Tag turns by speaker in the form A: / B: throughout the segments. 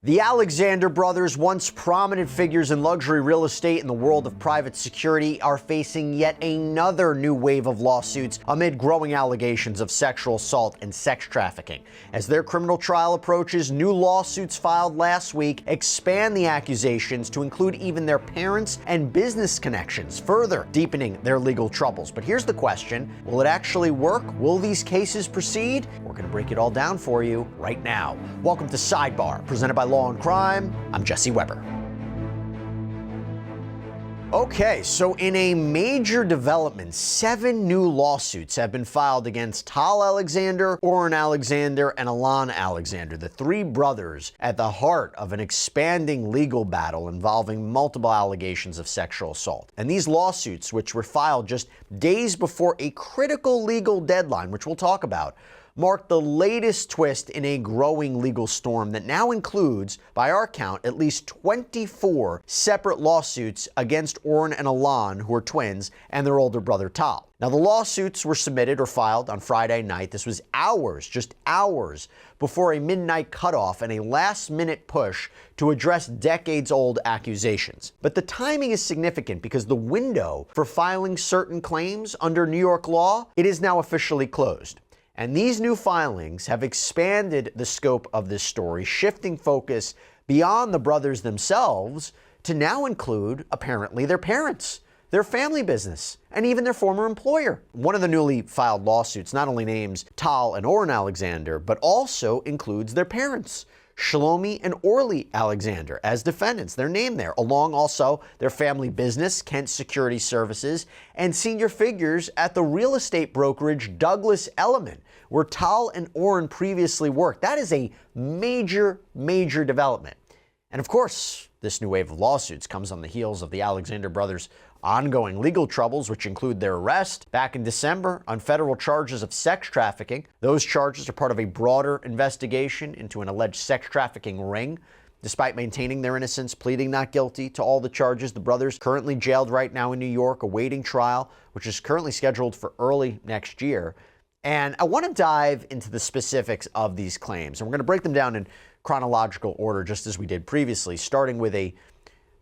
A: The Alexander brothers, once prominent figures in luxury real estate and the world of private security, are facing yet another new wave of lawsuits amid growing allegations of sexual assault and sex trafficking. As their criminal trial approaches, new lawsuits filed last week expand the accusations to include even their parents and business connections, further deepening their legal troubles. But here's the question: will it actually work? Will these cases proceed? We're going to break it all down for you right now. Welcome to Sidebar, presented by Law&Crime. I'm Jesse Weber. Okay, so in a major development, 7 new lawsuits have been filed against Tal Alexander, Oren Alexander, and Alon Alexander, the 3 brothers at the heart of an expanding legal battle involving multiple allegations of sexual assault. And these lawsuits, which were filed just days before a critical legal deadline, which we'll talk about, marked the latest twist in a growing legal storm that now includes, by our count, at least 24 separate lawsuits against Oren and Alon, who are twins, and their older brother Tal. Now, the lawsuits were submitted or filed on Friday night. This was hours, just hours, before a midnight cutoff and a last-minute push to address decades-old accusations. But the timing is significant because the window for filing certain claims under New York law, it is now officially closed. And these new filings have expanded the scope of this story, shifting focus beyond the brothers themselves to now include, apparently, their parents, their family business, and even their former employer. One of the newly filed lawsuits not only names Tal and Oren Alexander, but also includes their parents, Shlomi and Orly Alexander, as defendants. They're named there, along also their family business, Kent Security Services, and senior figures at the real estate brokerage Douglas Elliman, where Tal and Oren previously worked. That is a major, major development. And of course, this new wave of lawsuits comes on the heels of the Alexander brothers' ongoing legal troubles, which include their arrest back in December on federal charges of sex trafficking. Those charges are part of a broader investigation into an alleged sex trafficking ring. Despite maintaining their innocence, pleading not guilty to all the charges, the brothers currently jailed right now in New York, awaiting trial, which is currently scheduled for early next year. And I want to dive into the specifics of these claims, and we're going to break them down in chronological order, just as we did previously, starting with a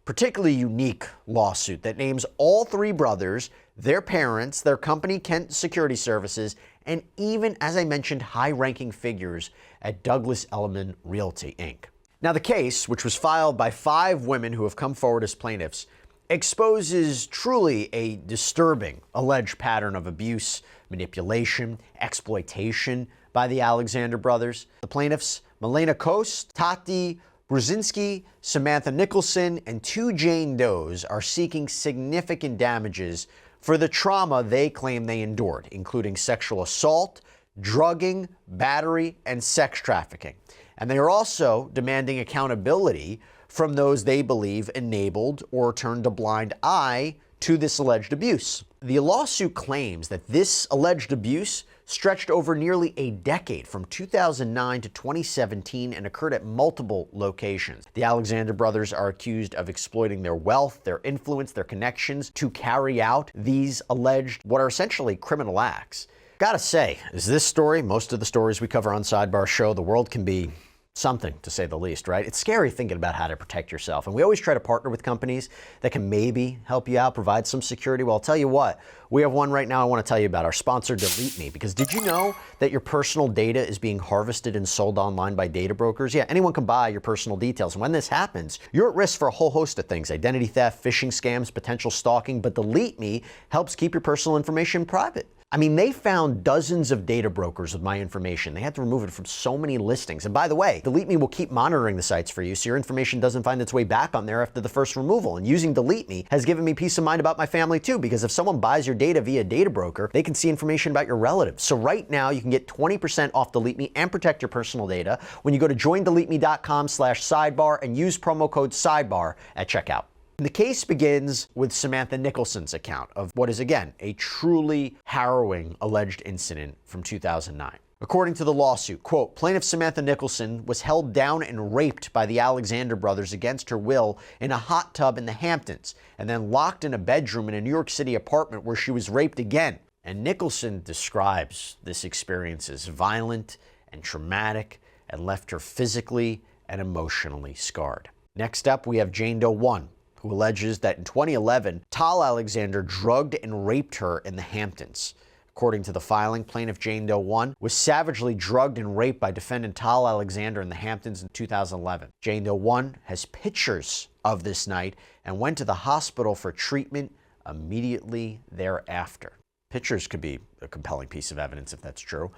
A: particularly unique lawsuit that names all 3 brothers, their parents, their company Kent Security Services, and even, as I mentioned, high-ranking figures at Douglas Elliman Realty, Inc. Now, the case, which was filed by 5 women who have come forward as plaintiffs, exposes truly a disturbing alleged pattern of abuse, manipulation, exploitation by the Alexander brothers. The plaintiffs, Milena Coast, Tati Brzezinski, Samantha Nicholson, and 2 Jane Does, are seeking significant damages for the trauma they claim they endured, including sexual assault, drugging, battery, and sex trafficking. And they are also demanding accountability from those they believe enabled or turned a blind eye to this alleged abuse. The lawsuit claims that this alleged abuse stretched over nearly a decade, from 2009 to 2017, and occurred at multiple locations. The Alexander brothers are accused of exploiting their wealth, their influence, their connections to carry out these alleged, what are essentially criminal acts. Gotta say, is this story, most of the stories we cover on Sidebar show, the world can be something, to say the least, right? It's scary thinking about how to protect yourself. And we always try to partner with companies that can maybe help you out, provide some security. Well, I'll tell you what, we have one right now I want to tell you about, our sponsor, Delete Me. Because did you know that your personal data is being harvested and sold online by data brokers? Yeah, anyone can buy your personal details. And when this happens, you're at risk for a whole host of things: identity theft, phishing scams, potential stalking. But Delete Me helps keep your personal information private. I mean, they found dozens of data brokers with my information. They had to remove it from so many listings. And by the way, Delete Me will keep monitoring the sites for you so your information doesn't find its way back on there after the first removal. And using Delete Me has given me peace of mind about my family too, because if someone buys your data via a data broker, they can see information about your relatives. So right now you can get 20% off Delete Me and protect your personal data when you go to joindeleteme.com/sidebar and use promo code sidebar at checkout. The case begins with Samantha Nicholson's account of what is, again, a truly harrowing alleged incident from 2009. According to the lawsuit, quote, plaintiff Samantha Nicholson was held down and raped by the Alexander brothers against her will in a hot tub in the Hamptons, and then locked in a bedroom in a New York City apartment where she was raped again. And Nicholson describes this experience as violent and traumatic and left her physically and emotionally scarred. Next up, we have Jane Doe 1, who alleges that in 2011, Tal Alexander drugged and raped her in the Hamptons. According to the filing, plaintiff Jane Doe 1 was savagely drugged and raped by defendant Tal Alexander in the Hamptons in 2011. Jane Doe 1 has pictures of this night and went to the hospital for treatment immediately thereafter. Pictures could be a compelling piece of evidence if that's true.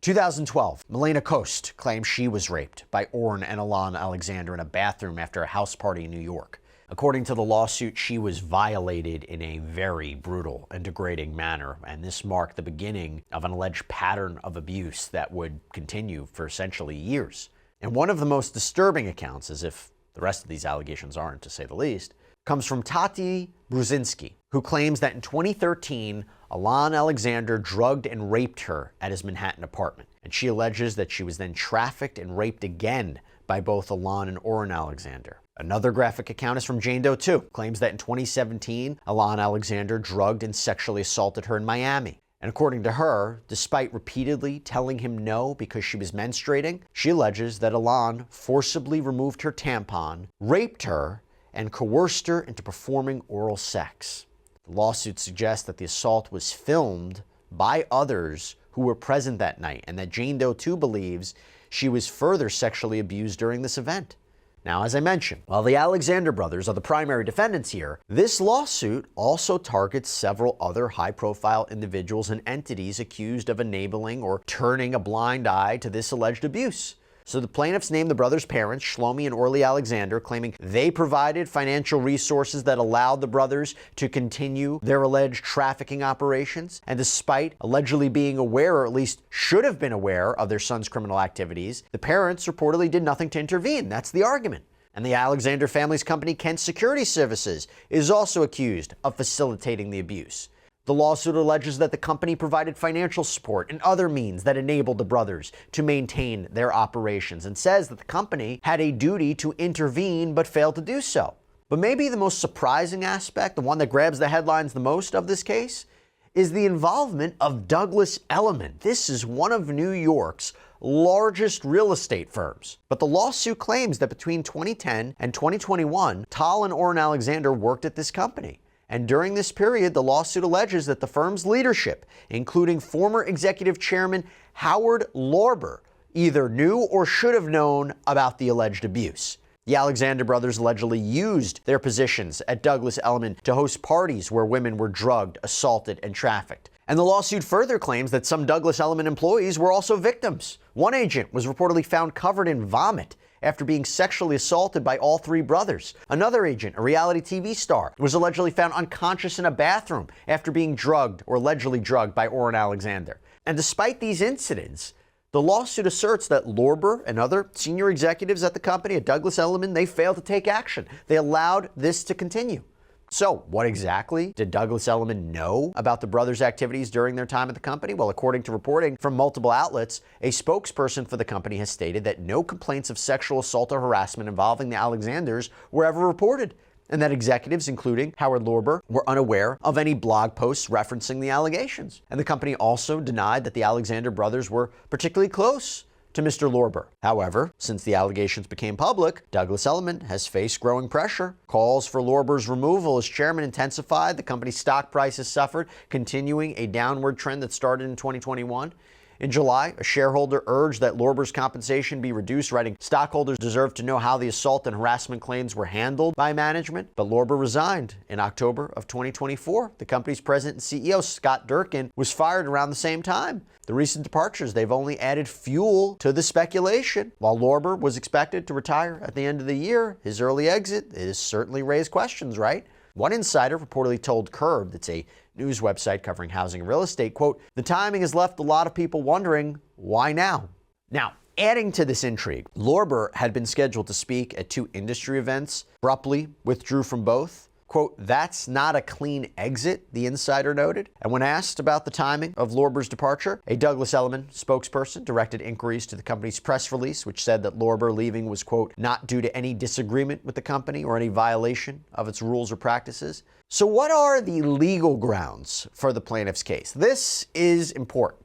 A: 2012, Milena Coast claims she was raped by Oren and Alon Alexander in a bathroom after a house party in New York. According to the lawsuit, she was violated in a very brutal and degrading manner, and this marked the beginning of an alleged pattern of abuse that would continue for essentially years. And one of the most disturbing accounts, as if the rest of these allegations aren't, to say the least, comes from Tati Brzezinski, who claims that in 2013, Alon Alexander drugged and raped her at his Manhattan apartment. And she alleges that she was then trafficked and raped again by both Alon and Oren Alexander. Another graphic account is from Jane Doe 2, claims that in 2017, Alon Alexander drugged and sexually assaulted her in Miami. And according to her, despite repeatedly telling him no because she was menstruating, she alleges that Alon forcibly removed her tampon, raped her, and coerced her into performing oral sex. The lawsuit suggests that the assault was filmed by others who were present that night, and that Jane Doe 2 believes she was further sexually abused during this event. Now, as I mentioned, while the Alexander brothers are the primary defendants here, this lawsuit also targets several other high-profile individuals and entities accused of enabling or turning a blind eye to this alleged abuse. So the plaintiffs named the brothers' parents, Shlomi and Orly Alexander, claiming they provided financial resources that allowed the brothers to continue their alleged trafficking operations. And despite allegedly being aware, or at least should have been aware, of their son's criminal activities, the parents reportedly did nothing to intervene. That's the argument. And the Alexander family's company, Kent Security Services, is also accused of facilitating the abuse. The lawsuit alleges that the company provided financial support and other means that enabled the brothers to maintain their operations, and says that the company had a duty to intervene but failed to do so. But maybe the most surprising aspect, the one that grabs the headlines the most of this case, is the involvement of Douglas Elliman. This is one of New York's largest real estate firms. But the lawsuit claims that between 2010 and 2021, Tal and Oren Alexander worked at this company. And during this period, the lawsuit alleges that the firm's leadership, including former executive chairman Howard Lorber, either knew or should have known about the alleged abuse. The Alexander brothers allegedly used their positions at Douglas Elliman to host parties where women were drugged, assaulted, and trafficked. And the lawsuit further claims that some Douglas Elliman employees were also victims. One agent was reportedly found covered in vomit after being sexually assaulted by all three brothers. Another agent, a reality TV star, was allegedly found unconscious in a bathroom after being drugged or allegedly drugged by Oren Alexander. And despite these incidents, the lawsuit asserts that Lorber and other senior executives at the company, at Douglas Elliman, they failed to take action. They allowed this to continue. So, what exactly did Douglas Elliman know about the brothers' activities during their time at the company? Well, according to reporting from multiple outlets, a spokesperson for the company has stated that no complaints of sexual assault or harassment involving the Alexanders were ever reported, and that executives, including Howard Lorber, were unaware of any blog posts referencing the allegations. And the company also denied that the Alexander brothers were particularly close to Mr. Lorber. However, since the allegations became public, Douglas Elliman has faced growing pressure. Calls for Lorber's removal as chairman intensified. The company's stock price has suffered, continuing a downward trend that started in 2021. In July, a shareholder urged that Lorber's compensation be reduced, writing, "Stockholders deserve to know how the assault and harassment claims were handled by management." But Lorber resigned in October of 2024. The company's president and CEO, Scott Durkin, was fired around the same time. The recent departures, they've only added fuel to the speculation. While Lorber was expected to retire at the end of the year, his early exit has certainly raised questions, right? One insider reportedly told Curb, that's a news website covering housing and real estate, quote, "The timing has left a lot of people wondering, why now?" Now, adding to this intrigue, Lorber had been scheduled to speak at two industry events, abruptly withdrew from both. Quote, "That's not a clean exit," the insider noted. And when asked about the timing of Lorber's departure, a Douglas Elliman spokesperson directed inquiries to the company's press release, which said that Lorber leaving was, quote, "not due to any disagreement with the company or any violation of its rules or practices." So what are the legal grounds for the plaintiff's case? This is important.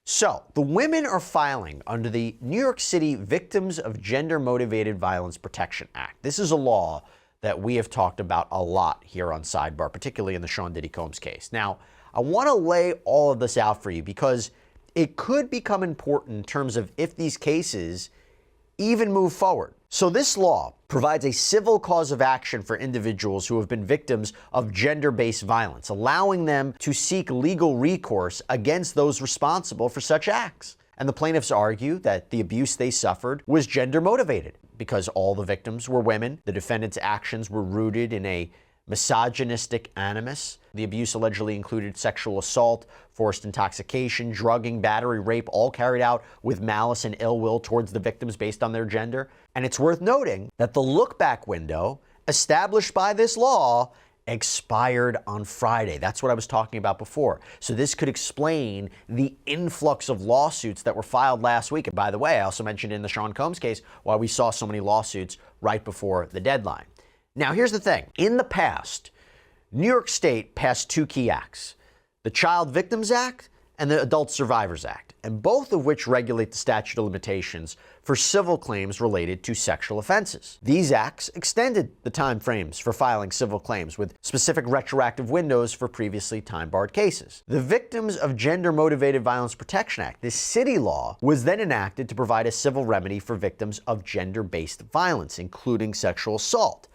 A: So, the women are filing under the New York City Victims of Gender-Motivated Violence Protection Act. This is a law that we have talked about a lot here on Sidebar, particularly in the Sean Diddy Combs case. Now, I want to lay all of this out for you because it could become important in terms of if these cases even move forward. So this law provides a civil cause of action for individuals who have been victims of gender-based violence, allowing them to seek legal recourse against those responsible for such acts. And the plaintiffs argue that the abuse they suffered was gender-motivated because all the victims were women. The defendant's actions were rooted in a misogynistic animus. The abuse allegedly included sexual assault, forced intoxication, drugging, battery, rape, all carried out with malice and ill will towards the victims based on their gender. And it's worth noting that the look-back window established by this law expired on Friday. That's what I was talking about before. So this could explain the influx of lawsuits that were filed last week. And by the way, I also mentioned in the Sean Combs case why we saw so many lawsuits right before the deadline. Now, here's the thing. In the past, New York State passed two key acts, the Child Victims Act and the Adult Survivors Act, and both of which regulate the statute of limitations for civil claims related to sexual offenses. These acts extended the time frames for filing civil claims with specific retroactive windows for previously time-barred cases. The Victims of Gender-Motivated Violence Protection Act, this city law, was then enacted to provide a civil remedy for victims of gender-based violence, including sexual assault.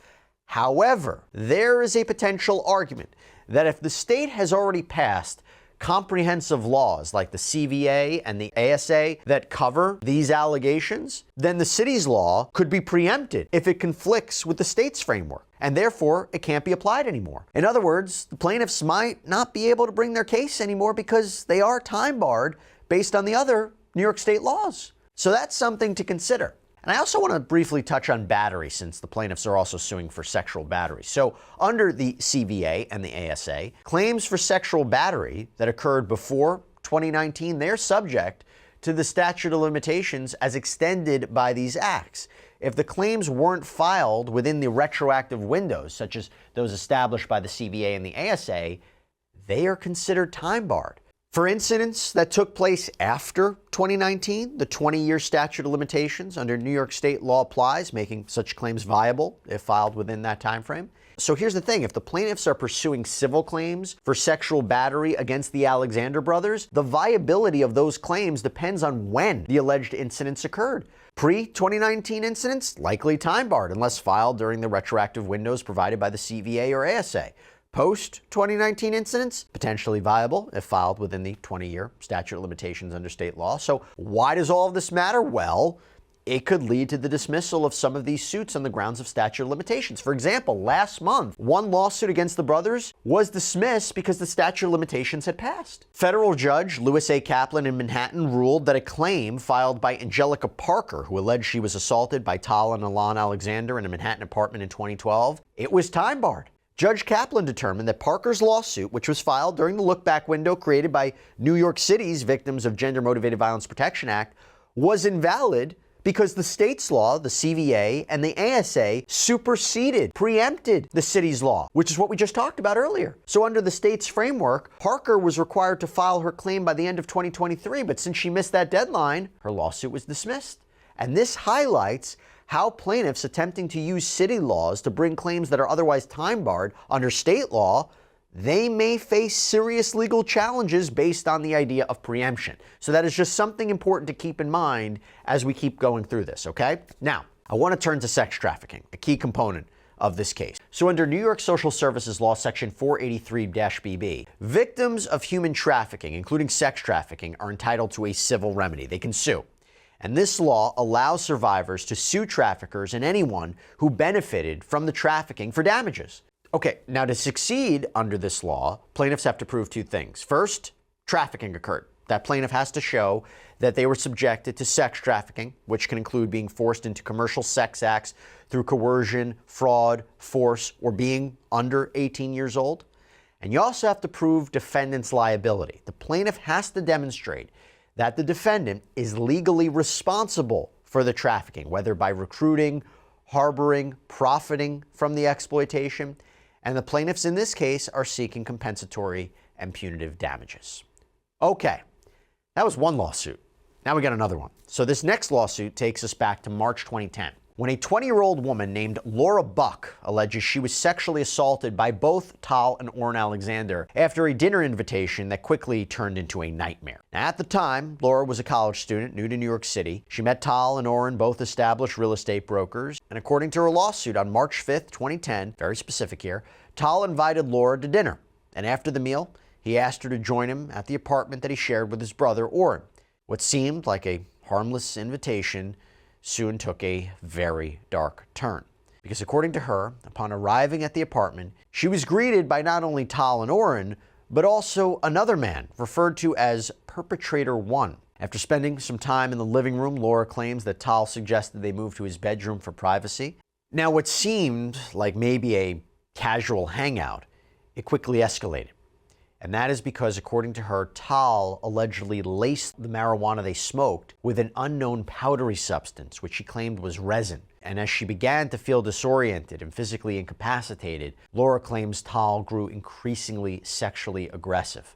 A: However, there is a potential argument that if the state has already passed comprehensive laws like the CVA and the ASA that cover these allegations, then the city's law could be preempted if it conflicts with the state's framework, and therefore it can't be applied anymore. In other words, the plaintiffs might not be able to bring their case anymore because they are time barred based on the other New York State laws. So that's something to consider. And I also want to briefly touch on battery, since the plaintiffs are also suing for sexual battery. So under the CVA and the ASA, claims for sexual battery that occurred before 2019, they're subject to the statute of limitations as extended by these acts. If the claims weren't filed within the retroactive windows, such as those established by the CVA and the ASA, they are considered time barred. For incidents that took place after 2019, the 20-year statute of limitations under New York State law applies, making such claims viable if filed within that time frame. So here's the thing. If the plaintiffs are pursuing civil claims for sexual battery against the Alexander brothers, the viability of those claims depends on when the alleged incidents occurred. Pre-2019 incidents, likely time barred unless filed during the retroactive windows provided by the CVA or ASA. Post-2019 incidents, potentially viable if filed within the 20-year statute of limitations under state law. So why does all of this matter? Well, it could lead to the dismissal of some of these suits on the grounds of statute of limitations. For example, last month, one lawsuit against the brothers was dismissed because the statute of limitations had passed. Federal Judge Louis A. Kaplan in Manhattan ruled that a claim filed by Angelica Parker, who alleged she was assaulted by Oren and Alon Alexander in a Manhattan apartment in 2012, it was time barred. Judge Kaplan determined that Parker's lawsuit, which was filed during the look-back window created by New York City's Victims of Gender-Motivated Violence Protection Act, was invalid because the state's law, the CVA, and the ASA superseded, preempted the city's law, which is what we just talked about earlier. So under the state's framework, Parker was required to file her claim by the end of 2023, but since she missed that deadline, her lawsuit was dismissed. And this highlights how plaintiffs attempting to use city laws to bring claims that are otherwise time barred under state law, they may face serious legal challenges based on the idea of preemption. So that is just something important to keep in mind as we keep going through this, okay? Now, I want to turn to sex trafficking, a key component of this case. So under New York Social Services Law, Section 483-BB, victims of human trafficking, including sex trafficking, are entitled to a civil remedy. They can sue. And this law allows survivors to sue traffickers and anyone who benefited from the trafficking for damages. Okay, now to succeed under this law, plaintiffs have to prove two things. First, trafficking occurred. That plaintiff has to show that they were subjected to sex trafficking, which can include being forced into commercial sex acts through coercion, fraud, force, or being under 18 years old. And you also have to prove defendant's liability. The plaintiff has to demonstrate that the defendant is legally responsible for the trafficking, whether by recruiting, harboring, profiting from the exploitation, and the plaintiffs in this case are seeking compensatory and punitive damages. Okay, That was one lawsuit. Now we got another one. So this next lawsuit takes us back to March 2010, when a 20-year-old woman named Laura Buck alleges she was sexually assaulted by both Tal and Oren Alexander after a dinner invitation that quickly turned into a nightmare. Now, at the time, Laura was a college student new to New York City. She met Tal and Oren, both established real estate brokers, and according to her lawsuit on March 5th, 2010, very specific here, Tal invited Laura to dinner, and after the meal, he asked her to join him at the apartment that he shared with his brother, Oren. What seemed like a harmless invitation soon took a very dark turn. Because according to her, upon arriving at the apartment, she was greeted by not only Tal and Oren, but also another man referred to as Perpetrator 1. After spending some time in the living room, Laura claims that Tal suggested they move to his bedroom for privacy. Now, what seemed like maybe a casual hangout, it quickly escalated. And that is because, according to her, Tal allegedly laced the marijuana they smoked with an unknown powdery substance, which she claimed was resin. And as she began to feel disoriented and physically incapacitated, Laura claims Tal grew increasingly sexually aggressive.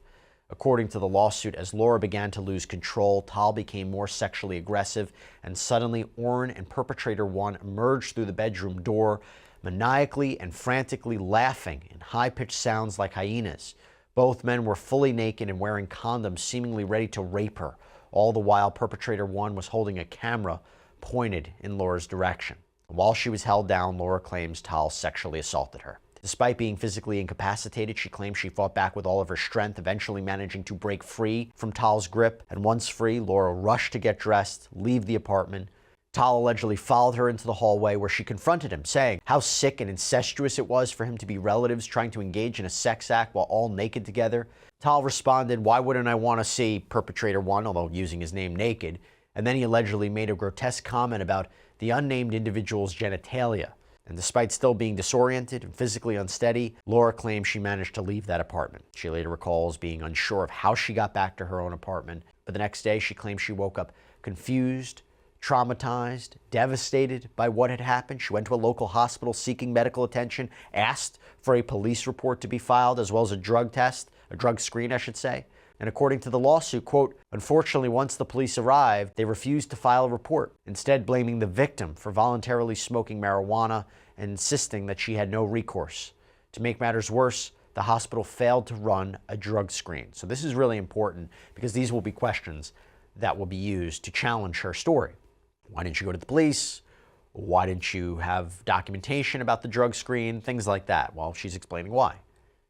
A: According to the lawsuit, as Laura began to lose control, Tal became more sexually aggressive, and suddenly Oren and Perpetrator 1 emerged through the bedroom door, maniacally and frantically laughing in high-pitched sounds like hyenas. Both men were fully naked and wearing condoms, seemingly ready to rape her. All the while, Perpetrator 1 was holding a camera pointed in Laura's direction. While she was held down, Laura claims Tal sexually assaulted her. Despite being physically incapacitated, she claims she fought back with all of her strength, eventually managing to break free from Tal's grip. And once free, Laura rushed to get dressed, leave the apartment. Tal allegedly followed her into the hallway, where she confronted him, saying how sick and incestuous it was for him to be relatives trying to engage in a sex act while all naked together. Tal responded, "Why wouldn't I want to see Perpetrator 1, although using his name, naked?" And then he allegedly made a grotesque comment about the unnamed individual's genitalia. And despite still being disoriented and physically unsteady, Laura claims she managed to leave that apartment. She later recalls being unsure of how she got back to her own apartment, but the next day she claims she woke up confused, traumatized, devastated by what had happened. She went to a local hospital seeking medical attention, asked for a police report to be filed, as well as a drug test, a drug screen, I should say. And according to the lawsuit, quote, "Unfortunately, once the police arrived, they refused to file a report, instead blaming the victim for voluntarily smoking marijuana and insisting that she had no recourse. To make matters worse, the hospital failed to run a drug screen." So this is really important, because these will be questions that will be used to challenge her story. Why didn't you go to the police? Why didn't you have documentation about the drug screen? Things like that. Well, she's explaining why.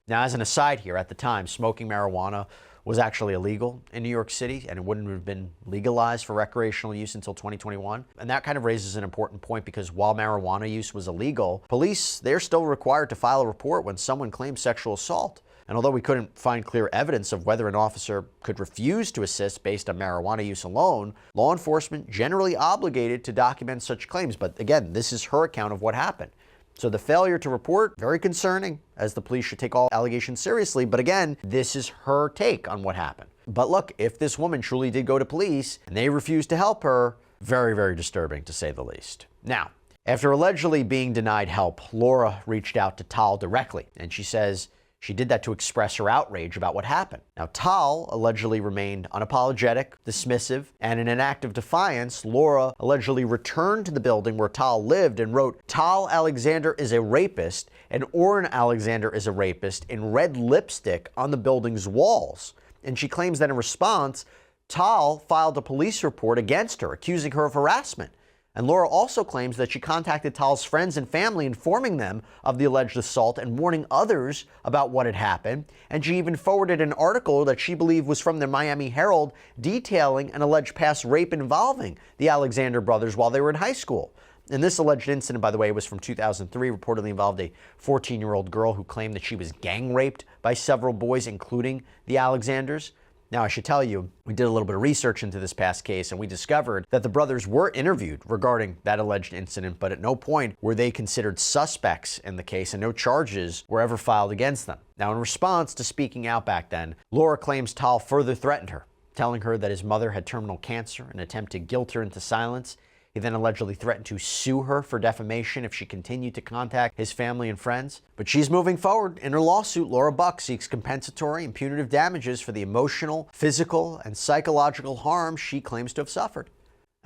A: Now, as an aside here, at the time, smoking marijuana was actually illegal in New York City, and it wouldn't have been legalized for recreational use until 2021. And that kind of raises an important point, because while marijuana use was illegal, police, they're still required to file a report when someone claims sexual assault. And although we couldn't find clear evidence of whether an officer could refuse to assist based on marijuana use alone, law enforcement generally obligated to document such claims. But again, this is her account of what happened. So the failure to report, very concerning, as the police should take all allegations seriously. But again, this is her take on what happened. But look, if this woman truly did go to police and they refused to help her, very, very disturbing, to say the least. Now, after allegedly being denied help, Laura reached out to Tal directly, and she says she did that to express her outrage about what happened. Now, Tal allegedly remained unapologetic, dismissive, and in an act of defiance, Laura allegedly returned to the building where Tal lived and wrote, "Tal Alexander is a rapist and Oren Alexander is a rapist," in red lipstick on the building's walls. And she claims that in response, Tal filed a police report against her, accusing her of harassment. And Laura also claims that she contacted Tal's friends and family, informing them of the alleged assault and warning others about what had happened. And she even forwarded an article that she believed was from the Miami Herald detailing an alleged past rape involving the Alexander brothers while they were in high school. And this alleged incident, by the way, was from 2003, reportedly involved a 14-year-old girl who claimed that she was gang raped by several boys, including the Alexanders. Now, I should tell you, we did a little bit of research into this past case, and we discovered that the brothers were interviewed regarding that alleged incident, but at no point were they considered suspects in the case, and no charges were ever filed against them. Now, in response to speaking out back then, Laura claims Tal further threatened her, telling her that his mother had terminal cancer and attempted to guilt her into silence. He then allegedly threatened to sue her for defamation if she continued to contact his family and friends. But she's moving forward. In her lawsuit, Laura Buck seeks compensatory and punitive damages for the emotional, physical, and psychological harm she claims to have suffered.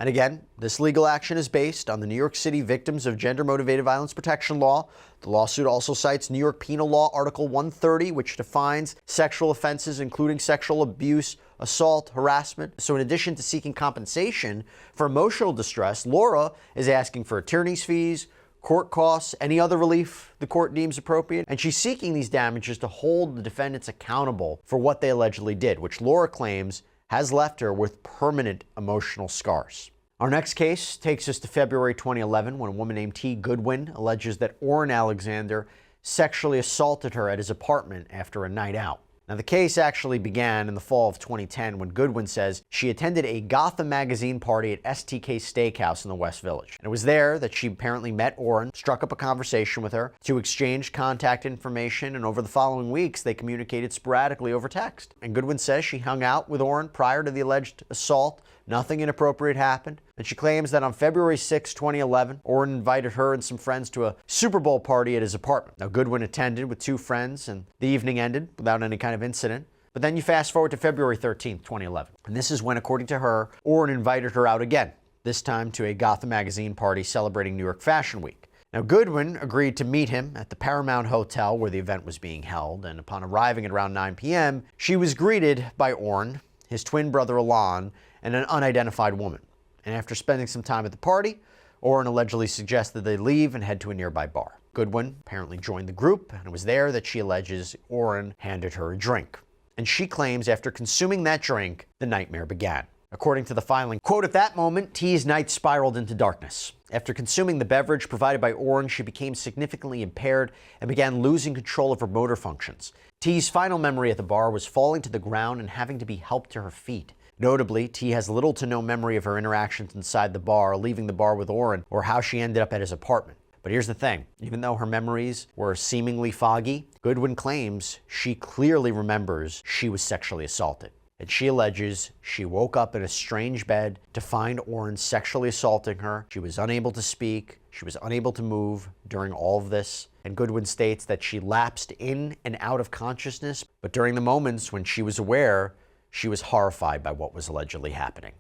A: And again, this legal action is based on the New York City Victims of Gender-Motivated Violence Protection Law. The lawsuit also cites New York Penal Law Article 130, which defines sexual offenses, including sexual abuse, assault, harassment. So in addition to seeking compensation for emotional distress, Laura is asking for attorney's fees, court costs, any other relief the court deems appropriate. And she's seeking these damages to hold the defendants accountable for what they allegedly did, which Laura claims has left her with permanent emotional scars. Our next case takes us to February 2011, when a woman named T. Goodwin alleges that Oren Alexander sexually assaulted her at his apartment after a night out. Now, the case actually began in the fall of 2010 when Goodwin says she attended a Gotham magazine party at STK Steakhouse in the West Village. And it was there that she apparently met Oren, struck up a conversation with her to exchange contact information, and over the following weeks, they communicated sporadically over text. And Goodwin says she hung out with Oren prior to the alleged assault. Nothing inappropriate happened. And she claims that on February 6, 2011, Oren invited her and some friends to a Super Bowl party at his apartment. Now, Goodwin attended with two friends, and the evening ended without any kind of incident. But then you fast forward to February 13, 2011. And this is when, according to her, Oren invited her out again, this time to a Gotham magazine party celebrating New York Fashion Week. Now, Goodwin agreed to meet him at the Paramount Hotel where the event was being held, and upon arriving at around 9 p.m., she was greeted by Oren, his twin brother Alon, and an unidentified woman. And after spending some time at the party, Oren allegedly suggested they leave and head to a nearby bar. Goodwin apparently joined the group, and it was there that she alleges Oren handed her a drink. And she claims after consuming that drink, the nightmare began. According to the filing, quote, "At that moment, T's night spiraled into darkness. After consuming the beverage provided by Oren, she became significantly impaired and began losing control of her motor functions. T's final memory at the bar was falling to the ground and having to be helped to her feet. Notably, T has little to no memory of her interactions inside the bar, leaving the bar with Oren, or how she ended up at his apartment. But here's the thing, even though her memories were seemingly foggy, Goodwin claims she clearly remembers she was sexually assaulted. And she alleges she woke up in a strange bed to find Oren sexually assaulting her. She was unable to speak. She was unable to move during all of this. And Goodwin states that she lapsed in and out of consciousness, but during the moments when she was aware, she was horrified by what was allegedly happening.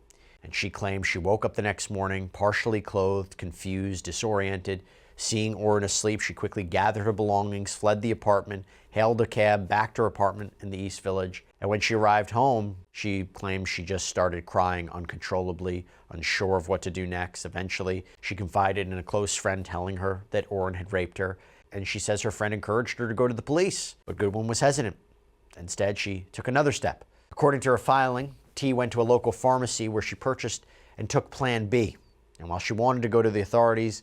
A: And she claims she woke up the next morning, partially clothed, confused, disoriented. Seeing Oren asleep, she quickly gathered her belongings, fled the apartment, hailed a cab back to her apartment in the East Village. And when she arrived home, she claims she just started crying uncontrollably, unsure of what to do next. Eventually, she confided in a close friend telling her that Oren had raped her. And she says her friend encouraged her to go to the police, but Goodwin was hesitant. Instead, she took another step. According to her filing, T went to a local pharmacy where she purchased and took Plan B. And while she wanted to go to the authorities,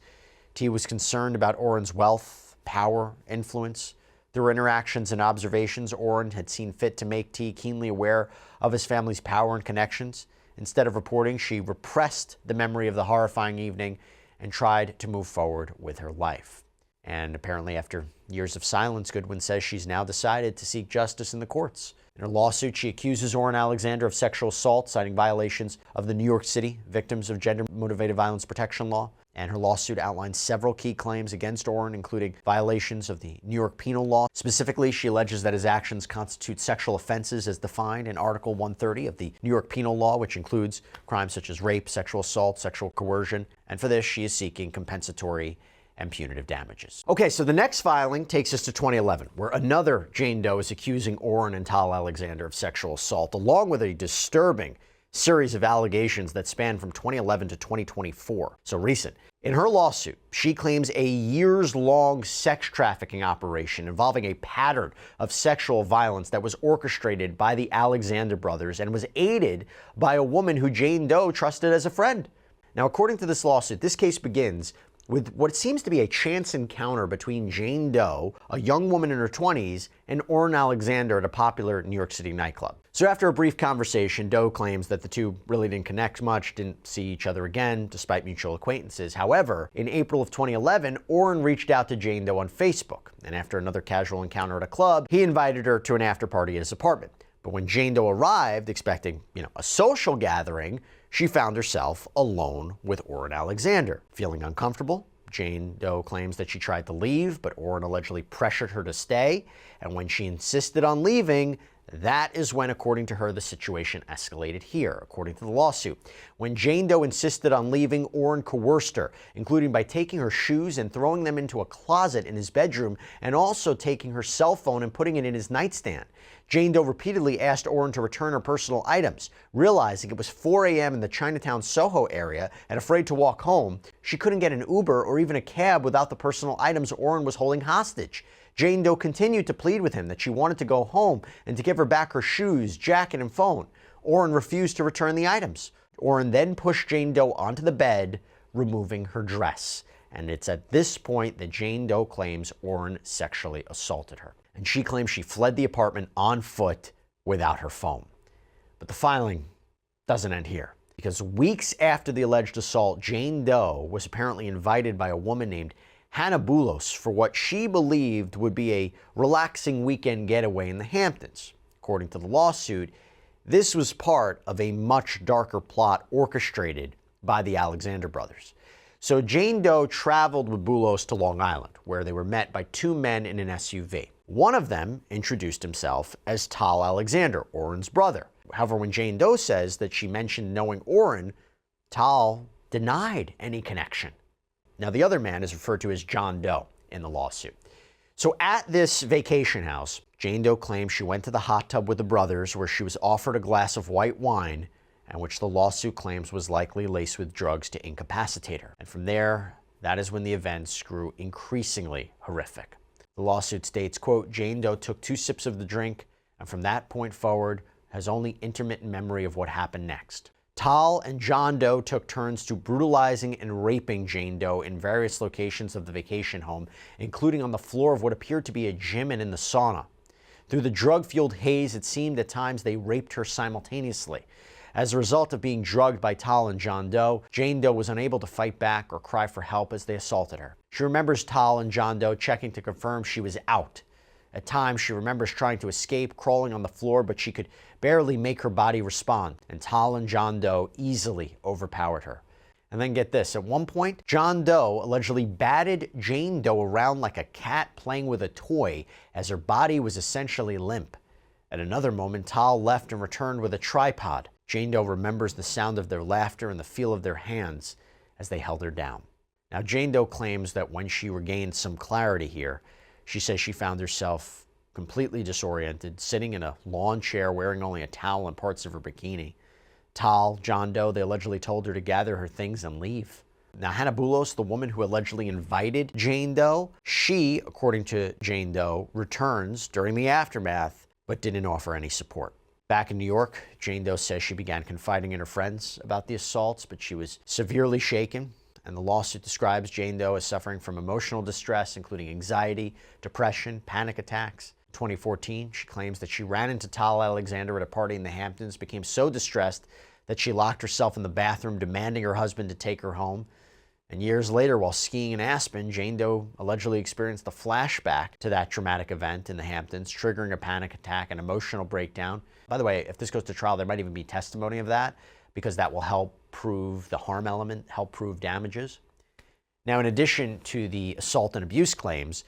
A: T was concerned about Oren's wealth, power, influence. Through interactions and observations, Oren had seen fit to make T keenly aware of his family's power and connections. Instead of reporting, she repressed the memory of the horrifying evening and tried to move forward with her life. And apparently, after years of silence, Goodwin says she's now decided to seek justice in the courts. In her lawsuit, she accuses Oren Alexander of sexual assault, citing violations of the New York City Victims of Gender-Motivated Violence Protection Law. And her lawsuit outlines several key claims against Oren, including violations of the New York Penal Law. Specifically, she alleges that his actions constitute sexual offenses as defined in Article 130 of the New York Penal Law, which includes crimes such as rape, sexual assault, sexual coercion. And for this, she is seeking compensatory and punitive damages. Okay, so the next filing takes us to 2011, where another Jane Doe is accusing Oren and Tal Alexander of sexual assault, along with a disturbing series of allegations that span from 2011 to 2024, so recent. In her lawsuit, she claims a years-long sex trafficking operation involving a pattern of sexual violence that was orchestrated by the Alexander brothers and was aided by a woman who Jane Doe trusted as a friend. Now, according to this lawsuit, this case begins with what seems to be a chance encounter between Jane Doe, a young woman in her 20s, and Oren Alexander at a popular New York City nightclub. So after a brief conversation, Doe claims that the two really didn't connect much, didn't see each other again, despite mutual acquaintances. However, in April of 2011, Oren reached out to Jane Doe on Facebook, and after another casual encounter at a club, he invited her to an after party at his apartment. But when Jane Doe arrived, expecting, a social gathering, she found herself alone with Oren Alexander. Feeling uncomfortable, Jane Doe claims that she tried to leave, but Oren allegedly pressured her to stay, and when she insisted on leaving, that is when, according to her, the situation escalated here, according to the lawsuit. When Jane Doe insisted on leaving, Oren coerced her, including by taking her shoes and throwing them into a closet in his bedroom, and also taking her cell phone and putting it in his nightstand. Jane Doe repeatedly asked Oren to return her personal items. Realizing it was 4 a.m. in the Chinatown Soho area and afraid to walk home, she couldn't get an Uber or even a cab without the personal items Oren was holding hostage. Jane Doe continued to plead with him that she wanted to go home and to give her back her shoes, jacket, and phone. Oren refused to return the items. Oren then pushed Jane Doe onto the bed, removing her dress. And it's at this point that Jane Doe claims Oren sexually assaulted her. And she claims she fled the apartment on foot without her phone. But the filing doesn't end here, because weeks after the alleged assault, Jane Doe was apparently invited by a woman named Hannah Boulos for what she believed would be a relaxing weekend getaway in the Hamptons. According to the lawsuit, this was part of a much darker plot orchestrated by the Alexander brothers. So Jane Doe traveled with Boulos to Long Island, where they were met by two men in an SUV. One of them introduced himself as Tal Alexander, Oren's brother. However, when Jane Doe says that she mentioned knowing Oren, Tal denied any connection. Now, the other man is referred to as John Doe in the lawsuit. So at this vacation house, Jane Doe claims she went to the hot tub with the brothers, where she was offered a glass of white wine, and which the lawsuit claims was likely laced with drugs to incapacitate her. And from there, that is when the events grew increasingly horrific. The lawsuit states, quote, Jane Doe took 2 sips of the drink, and from that point forward has only intermittent memory of what happened next. Tal and John Doe took turns to brutalizing and raping Jane Doe in various locations of the vacation home, including on the floor of what appeared to be a gym and in the sauna. Through the drug-fueled haze, it seemed at times they raped her simultaneously. As a result of being drugged by Tal and John Doe, Jane Doe was unable to fight back or cry for help as they assaulted her. She remembers Tal and John Doe checking to confirm she was out. At times, she remembers trying to escape, crawling on the floor, but she could barely make her body respond, and Tal and John Doe easily overpowered her. And then get this, at one point, John Doe allegedly batted Jane Doe around like a cat playing with a toy as her body was essentially limp. At another moment, Tal left and returned with a tripod. Jane Doe remembers the sound of their laughter and the feel of their hands as they held her down. Now, Jane Doe claims that when she regained some clarity here, she says she found herself completely disoriented, sitting in a lawn chair wearing only a towel and parts of her bikini. Tal, John Doe, they allegedly told her to gather her things and leave. Now, Hannah Boulos, the woman who allegedly invited Jane Doe, she, according to Jane Doe, returns during the aftermath, but didn't offer any support. Back in New York, Jane Doe says she began confiding in her friends about the assaults, but she was severely shaken. And the lawsuit describes Jane Doe as suffering from emotional distress, including anxiety, depression, panic attacks. In 2014, she claims that she ran into Tal Alexander at a party in the Hamptons, became so distressed that she locked herself in the bathroom, demanding her husband to take her home. And years later, while skiing in Aspen, Jane Doe allegedly experienced a flashback to that traumatic event in the Hamptons, triggering a panic attack and emotional breakdown. By the way, if this goes to trial, there might even be testimony of that, because that will help prove the harm element, help prove damages. Now, in addition to the assault and abuse claims,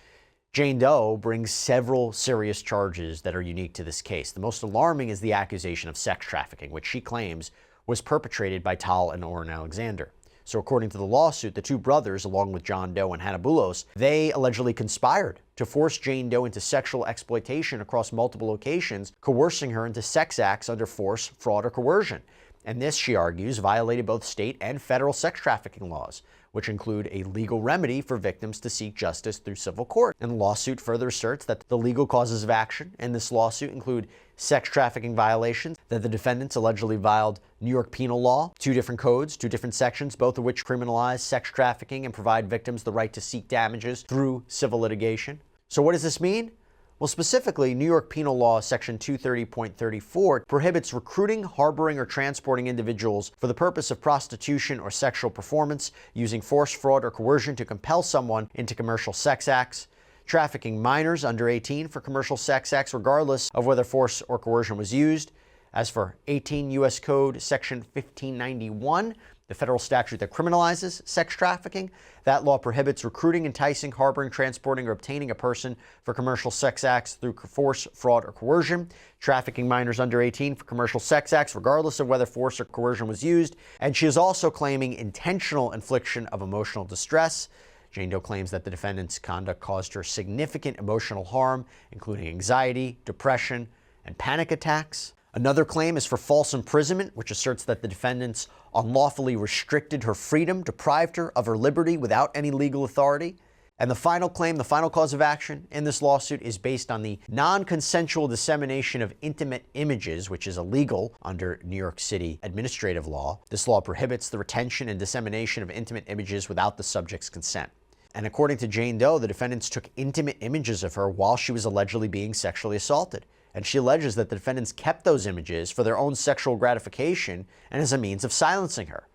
A: Jane Doe brings several serious charges that are unique to this case. The most alarming is the accusation of sex trafficking, which she claims was perpetrated by Tal and Oren Alexander. So according to the lawsuit, the two brothers, along with John Doe and Hannah Boulos, they allegedly conspired to force Jane Doe into sexual exploitation across multiple locations, coercing her into sex acts under force, fraud, or coercion. And this, she argues, violated both state and federal sex trafficking laws, which include a legal remedy for victims to seek justice through civil court. And the lawsuit further asserts that the legal causes of action in this lawsuit include sex trafficking violations, that the defendants allegedly violated New York penal law, 2 different codes, 2 different sections, both of which criminalize sex trafficking and provide victims the right to seek damages through civil litigation. So what does this mean? Well, specifically, New York Penal Law Section 230.34 prohibits recruiting, harboring, or transporting individuals for the purpose of prostitution or sexual performance, using force, fraud, or coercion to compel someone into commercial sex acts, trafficking minors under 18 for commercial sex acts regardless of whether force or coercion was used, As for 18 U.S. Code Section 1591, the federal statute that criminalizes sex trafficking, that law prohibits recruiting, enticing, harboring, transporting, or obtaining a person for commercial sex acts through force, fraud, or coercion, trafficking minors under 18 for commercial sex acts, regardless of whether force or coercion was used. And she is also claiming intentional infliction of emotional distress. Jane Doe claims that the defendant's conduct caused her significant emotional harm, including anxiety, depression, and panic attacks. Another claim is for false imprisonment, which asserts that the defendants unlawfully restricted her freedom, deprived her of her liberty without any legal authority. And the final claim, the final cause of action in this lawsuit, is based on the non-consensual dissemination of intimate images, which is illegal under New York City administrative law. This law prohibits the retention and dissemination of intimate images without the subject's consent. And according to Jane Doe, the defendants took intimate images of her while she was allegedly being sexually assaulted. And she alleges that the defendants kept those images for their own sexual gratification and as a means of silencing her.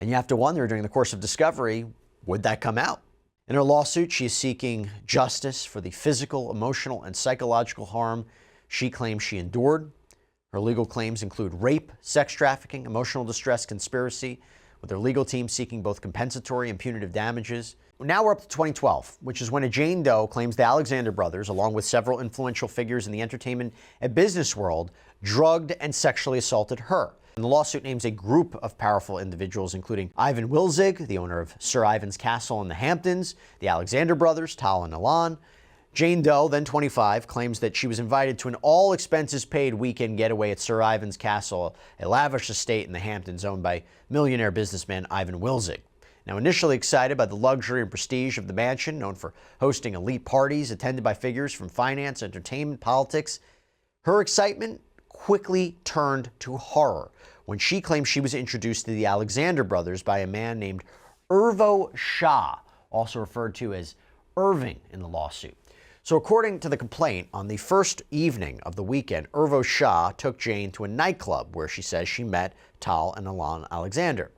A: And you have to wonder, during the course of discovery, would that come out? In her lawsuit, she is seeking justice for the physical, emotional, and psychological harm she claims she endured. Her legal claims include rape, sex trafficking, emotional distress, conspiracy, with her legal team seeking both compensatory and punitive damages. Now we're up to 2012, which is when a Jane Doe claims the Alexander brothers, along with several influential figures in the entertainment and business world, drugged and sexually assaulted her. And the lawsuit names a group of powerful individuals, including Ivan Wilczek, the owner of Sir Ivan's Castle in the Hamptons, the Alexander brothers, Tal and Alon. Jane Doe, then 25, claims that she was invited to an all-expenses-paid weekend getaway at Sir Ivan's Castle, a lavish estate in the Hamptons owned by millionaire businessman Ivan Wilczek. Now, initially excited by the luxury and prestige of the mansion, known for hosting elite parties attended by figures from finance, entertainment, politics, her excitement quickly turned to horror when she claimed she was introduced to the Alexander brothers by a man named Irvo Shah, also referred to as Irving in the lawsuit. So according to the complaint, on the first evening of the weekend, Irvo Shah took Jane to a nightclub where she says she met Tal and Alon Alexander.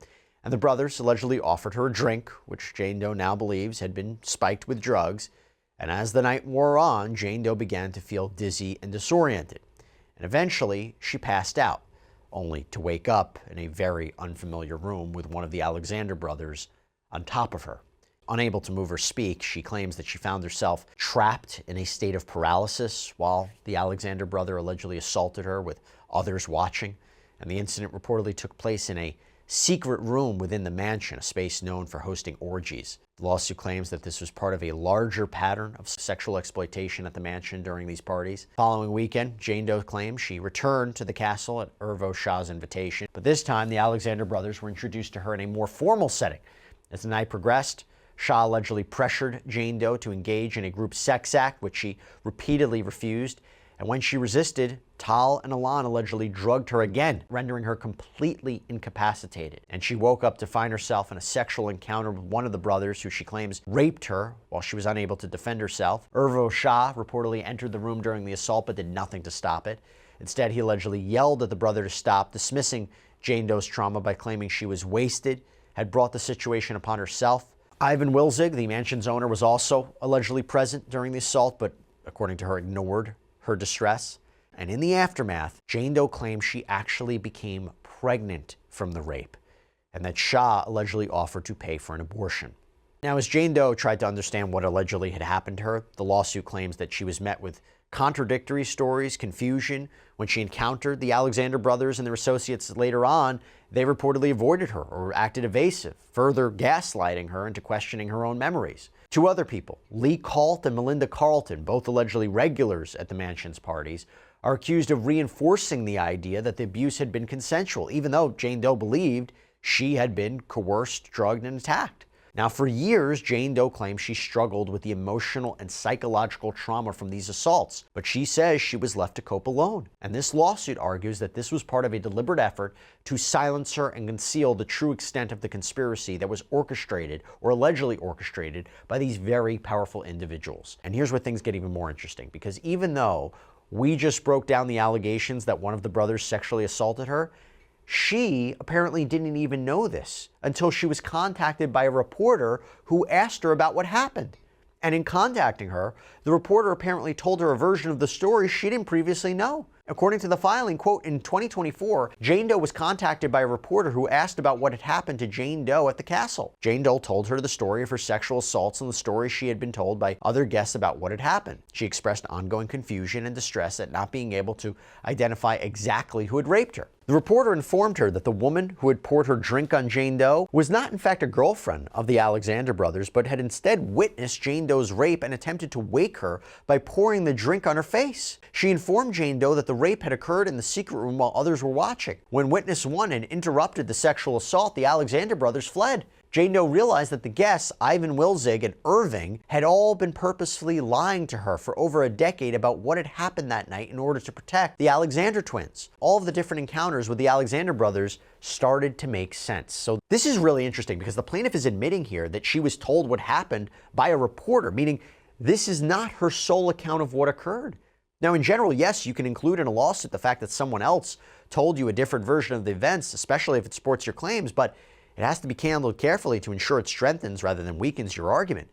A: And the brothers allegedly offered her a drink, which Jane Doe now believes had been spiked with drugs. And as the night wore on, Jane Doe began to feel dizzy and disoriented. And eventually, she passed out, only to wake up in a very unfamiliar room with one of the Alexander brothers on top of her. Unable to move or speak, she claims that she found herself trapped in a state of paralysis while the Alexander brother allegedly assaulted her with others watching. And the incident reportedly took place in a secret room within the mansion, a space known for hosting orgies. The lawsuit claims that this was part of a larger pattern of sexual exploitation at the mansion during these parties. Following weekend, Jane Doe claims she returned to the castle at Irvo Shah's invitation, but this time the Alexander brothers were introduced to her in a more formal setting. As the night progressed, Shah allegedly pressured Jane Doe to engage in a group sex act, which she repeatedly refused. And when she resisted, Tal and Alon allegedly drugged her again, rendering her completely incapacitated. And she woke up to find herself in a sexual encounter with one of the brothers, who she claims raped her while she was unable to defend herself. Irvo Shah reportedly entered the room during the assault but did nothing to stop it. Instead, he allegedly yelled at the brother to stop, dismissing Jane Doe's trauma by claiming she was wasted, had brought the situation upon herself. Ivan Wilczek, the mansion's owner, was also allegedly present during the assault, but according to her, ignored her distress. And in the aftermath, Jane Doe claims she actually became pregnant from the rape, and that Shah allegedly offered to pay for an abortion. Now, as Jane Doe tried to understand what allegedly had happened to her, the lawsuit claims that she was met with contradictory stories, confusion. When she encountered the Alexander brothers and their associates later on, they reportedly avoided her or acted evasive, further gaslighting her into questioning her own memories. Two other people, Lee Kalt and Melinda Carlton, both allegedly regulars at the mansion's parties, are accused of reinforcing the idea that the abuse had been consensual, even though Jane Doe believed she had been coerced, drugged, and attacked. Now, for years, Jane Doe claims she struggled with the emotional and psychological trauma from these assaults, but she says she was left to cope alone. And this lawsuit argues that this was part of a deliberate effort to silence her and conceal the true extent of the conspiracy that was orchestrated, or allegedly orchestrated, by these very powerful individuals. And here's where things get even more interesting, because even though we just broke down the allegations that one of the brothers sexually assaulted her, she apparently didn't even know this until she was contacted by a reporter who asked her about what happened. And in contacting her, the reporter apparently told her a version of the story she didn't previously know. According to the filing, quote, in 2024, Jane Doe was contacted by a reporter who asked about what had happened to Jane Doe at the castle. Jane Doe told her the story of her sexual assaults and the stories she had been told by other guests about what had happened. She expressed ongoing confusion and distress at not being able to identify exactly who had raped her. The reporter informed her that the woman who had poured her drink on Jane Doe was not in fact a girlfriend of the Alexander brothers, but had instead witnessed Jane Doe's rape and attempted to wake her by pouring the drink on her face. She informed Jane Doe that the rape had occurred in the secret room while others were watching. When witness one had interrupted the sexual assault, the Alexander brothers fled. Jane Doe realized that the guests, Ivan Wilzig and Irving, had all been purposefully lying to her for over a decade about what had happened that night in order to protect the Alexander twins. All of the different encounters with the Alexander brothers started to make sense. So this is really interesting because the plaintiff is admitting here that she was told what happened by a reporter, meaning this is not her sole account of what occurred. Now, in general, yes, you can include in a lawsuit the fact that someone else told you a different version of the events, especially if it supports your claims, but it has to be handled carefully to ensure it strengthens rather than weakens your argument.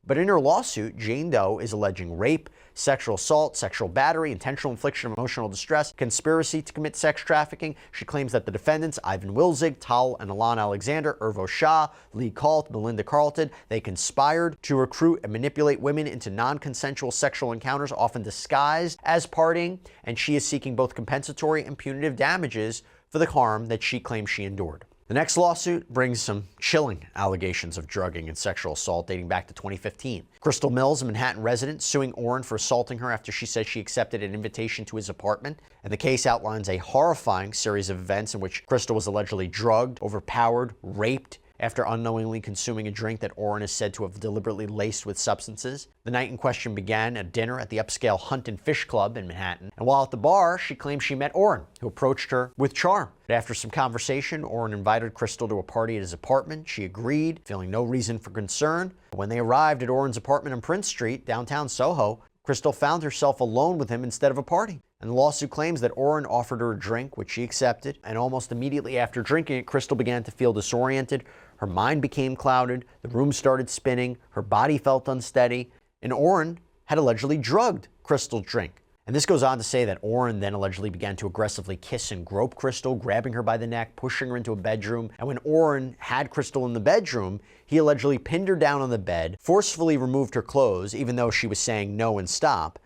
A: But in her lawsuit, Jane Doe is alleging rape, sexual assault, sexual battery, intentional infliction of emotional distress, conspiracy to commit sex trafficking. She claims that the defendants, Ivan Wilzig, Tal and Alon Alexander, Irvo Shah, Lee Kalt, Melinda Carlton, they conspired to recruit and manipulate women into non-consensual sexual encounters, often disguised as partying, and she is seeking both compensatory and punitive damages for the harm that she claims she endured. The next lawsuit brings some chilling allegations of drugging and sexual assault dating back to 2015. Crystal Mills, a Manhattan resident, suing Oren for assaulting her after she says she accepted an invitation to his apartment. And the case outlines a horrifying series of events in which Crystal was allegedly drugged, overpowered, raped, after unknowingly consuming a drink that Oren is said to have deliberately laced with substances. The night in question began at dinner at the upscale Hunt and Fish Club in Manhattan, and while at the bar, she claimed she met Oren, who approached her with charm. After some conversation, Oren invited Crystal to a party at his apartment. She agreed, feeling no reason for concern. When they arrived at Oren's apartment on Prince Street, downtown Soho, Crystal found herself alone with him instead of a party. And the lawsuit claims that Oren offered her a drink, which she accepted, and almost immediately after drinking it, Crystal began to feel disoriented. Her mind became clouded, the room started spinning, her body felt unsteady, and Oren had allegedly drugged Crystal's drink. And this goes on to say that Oren then allegedly began to aggressively kiss and grope Crystal, grabbing her by the neck, pushing her into a bedroom. And when Oren had Crystal in the bedroom, he allegedly pinned her down on the bed, forcefully removed her clothes, even though she was saying no and stop.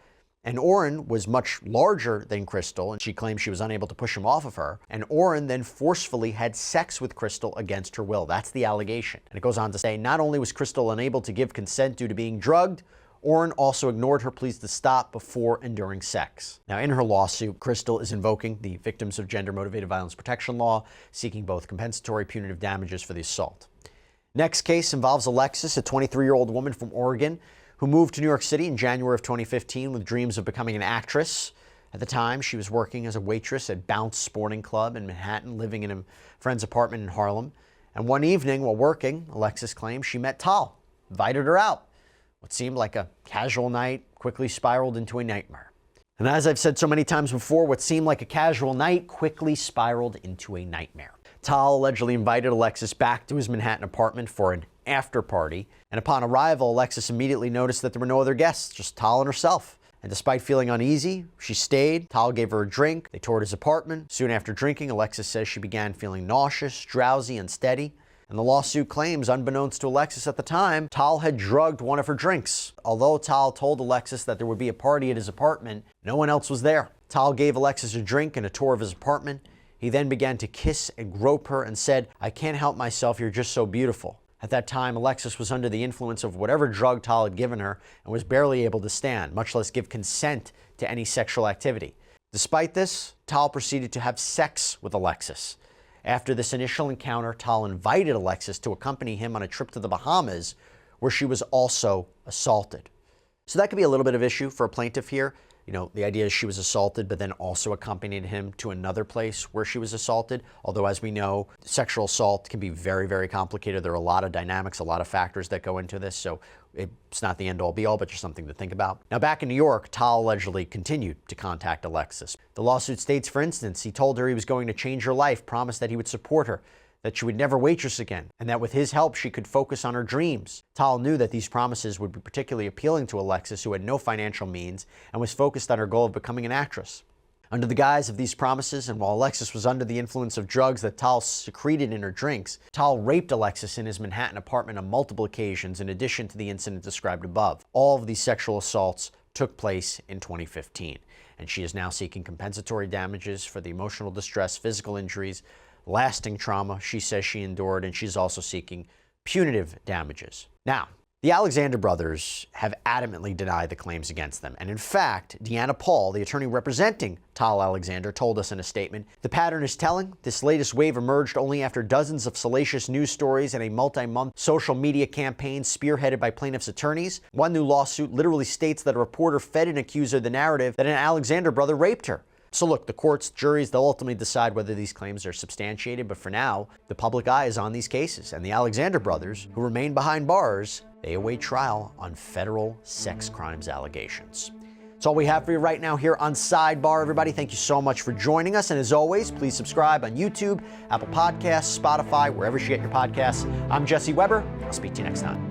A: And Oren was much larger than Crystal, and she claimed she was unable to push him off of her. And Oren then forcefully had sex with Crystal against her will. That's the allegation. And it goes on to say, not only was Crystal unable to give consent due to being drugged, Oren also ignored her pleas to stop before and during sex. Now, in her lawsuit, Crystal is invoking the Victims of Gender-Motivated Violence Protection Law, seeking both compensatory punitive damages for the assault. Next case involves Alexis, a 23-year-old woman from Oregon, who moved to New York City in January of 2015 with dreams of becoming an actress. At the time, she was working as a waitress at Bounce Sporting Club in Manhattan, living in a friend's apartment in Harlem. And one evening while working, Alexis claimed she met Tal, invited her out. What seemed like a casual night quickly spiraled into a nightmare. And as I've said so many times before, what seemed like a casual night quickly spiraled into a nightmare. Tal allegedly invited Alexis back to his Manhattan apartment for an after party, and upon arrival, Alexis immediately noticed that there were no other guests, just Tal and herself. And despite feeling uneasy, she stayed. Tal gave her a drink. They toured his apartment. Soon after drinking, Alexis says she began feeling nauseous, drowsy, unsteady. And the lawsuit claims, unbeknownst to Alexis at the time, Tal had drugged one of her drinks. Although Tal told Alexis that there would be a party at his apartment, no one else was there. Tal gave Alexis a drink and a tour of his apartment. He then began to kiss and grope her and said, "I can't help myself, you're just so beautiful." At that time, Alexis was under the influence of whatever drug Tal had given her and was barely able to stand, much less give consent to any sexual activity. Despite this, Tal proceeded to have sex with Alexis. After this initial encounter, Tal invited Alexis to accompany him on a trip to the Bahamas, where she was also assaulted. So that could be a little bit of issue for a plaintiff here. You know, the idea is she was assaulted, but then also accompanied him to another place where she was assaulted. Although, as we know, sexual assault can be very, very complicated. There are a lot of dynamics, a lot of factors that go into this. So it's not the end-all be-all, but just something to think about. Now, back in New York, Tal allegedly continued to contact Alexis. The lawsuit states, for instance, he told her he was going to change her life, promised that he would support her, that she would never waitress again, and that with his help, she could focus on her dreams. Tal knew that these promises would be particularly appealing to Alexis, who had no financial means and was focused on her goal of becoming an actress. Under the guise of these promises, and while Alexis was under the influence of drugs that Tal secreted in her drinks, Tal raped Alexis in his Manhattan apartment on multiple occasions in addition to the incident described above. All of these sexual assaults took place in 2015, and she is now seeking compensatory damages for the emotional distress, physical injuries, lasting trauma she says she endured, and she's also seeking punitive damages. Now, the Alexander brothers have adamantly denied the claims against them. And in fact, Deanna Paul, the attorney representing Tal Alexander, told us in a statement, "The pattern is telling. This latest wave emerged only after dozens of salacious news stories and a multi-month social media campaign spearheaded by plaintiffs' attorneys. One new lawsuit literally states that a reporter fed an accuser the narrative that an Alexander brother raped her." So look, the courts, juries, they'll ultimately decide whether these claims are substantiated, but for now, the public eye is on these cases, and the Alexander brothers, who remain behind bars, they await trial on federal sex crimes allegations. That's all we have for you right now here on Sidebar, everybody. Thank you so much for joining us, and as always, please subscribe on YouTube, Apple Podcasts, Spotify, wherever you get your podcasts. I'm Jesse Weber. I'll speak to you next time.